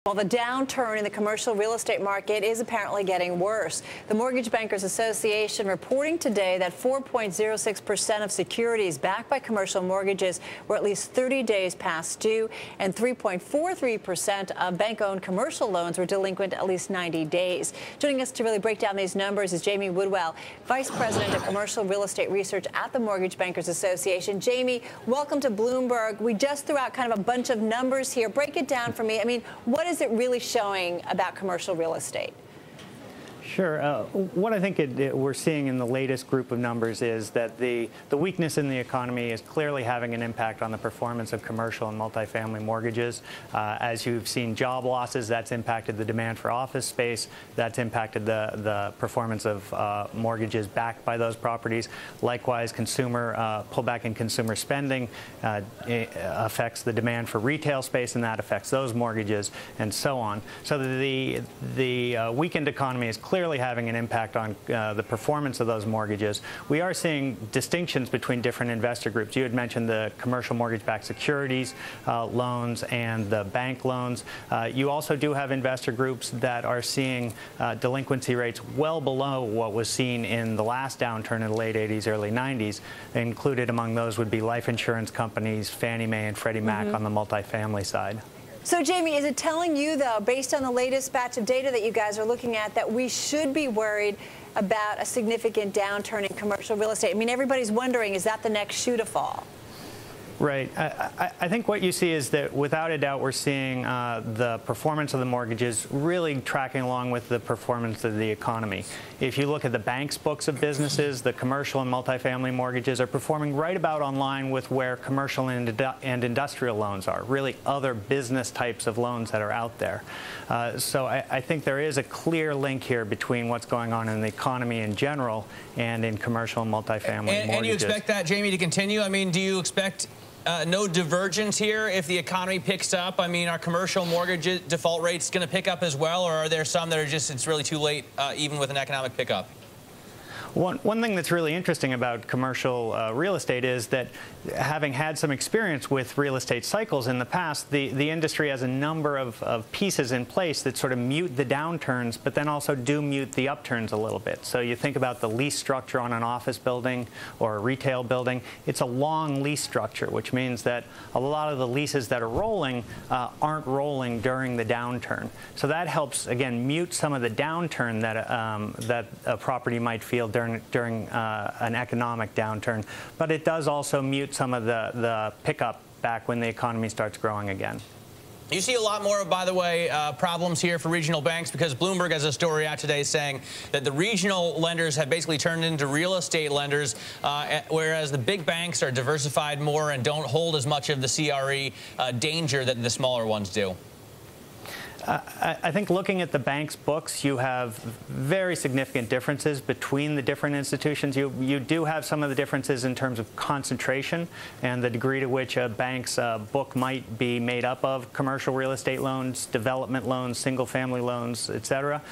Well, the downturn in the commercial real estate market is apparently getting worse. The Mortgage Bankers Association reporting today that 4.06% of securities backed by commercial mortgages were at least 30 days past due, and 3.43% of bank-owned commercial loans were delinquent at least 90 days. Joining us to really break down these numbers is Jamie Woodwell, Vice President of Commercial Real Estate Research at the Mortgage Bankers Association. Jamie, welcome to Bloomberg. We just threw out kind of a bunch of numbers here. Break it down for me. I mean, what is it really showing about commercial real estate? Sure. What I think we're seeing in the latest group of numbers is that the weakness in the economy is clearly having an impact on the performance of commercial and multifamily mortgages. As you've seen job losses, that's impacted the demand for office space. That's impacted the performance of mortgages backed by those properties. Likewise, consumer pullback in consumer spending affects the demand for retail space, and that affects those mortgages, and so on. So the weakened economy is clearly having an impact on the performance of those mortgages. We are seeing distinctions between different investor groups. You had mentioned the commercial mortgage-backed securities loans and the bank loans. You also do have investor groups that are seeing delinquency rates well below what was seen in the last downturn in the late 80s, early 90s. Included among those would be life insurance companies, Fannie Mae and Freddie Mac on the multifamily side. So, Jamie, is it telling you, though, based on the latest batch of data that you guys are looking at, that we should be worried about a significant downturn in commercial real estate? I mean, everybody's wondering, is that the next shoe to fall? Right. I think what you see is that, without a doubt, we're seeing the performance of the mortgages really tracking along with the performance of the economy. If you look at the bank's books of businesses, the commercial and multifamily mortgages are performing right about on line with where commercial and industrial loans are, really other business types of loans that are out there. So I think there is a clear link here between what's going on in the economy in general and in commercial and multifamily mortgages. And you expect that, Jamie, to continue? I mean, do you expect no divergence here if the economy picks up? I mean, are commercial mortgage default rates going to pick up as well, or are there some that are just, it's really too late, even with an economic pickup? One thing that's really interesting about commercial real estate is that, having had some experience with real estate cycles in the past, the industry has a number of pieces in place that sort of mute the downturns, but then also do mute the upturns a little bit. So you think about the lease structure on an office building or a retail building. It's a long lease structure, which means that a lot of the leases that are rolling aren't rolling during the downturn. So that helps, again, mute some of the downturn that a property might feel during an economic downturn, but it does also mute some of the pickup back when the economy starts growing again. You see a lot more, by the way, problems here for regional banks, because Bloomberg has a story out today saying that the regional lenders have basically turned into real estate lenders, whereas the big banks are diversified more and don't hold as much of the CRE danger that the smaller ones do. I think, looking at the bank's books, you have very significant differences between the different institutions. You do have some of the differences in terms of concentration and the degree to which a bank's book might be made up of commercial real estate loans, development loans, single-family loans, et cetera.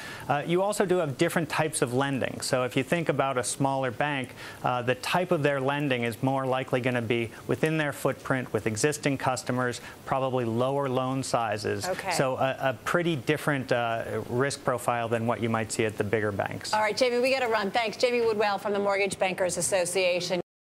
You also do have different types of lending. So if you think about a smaller bank, the type of their lending is more likely going to be within their footprint, with existing customers, probably lower loan sizes. Okay. So a pretty different risk profile than what you might see at the bigger banks. All right, Jamie, we got to run. Thanks. Jamie Woodwell from the Mortgage Bankers Association.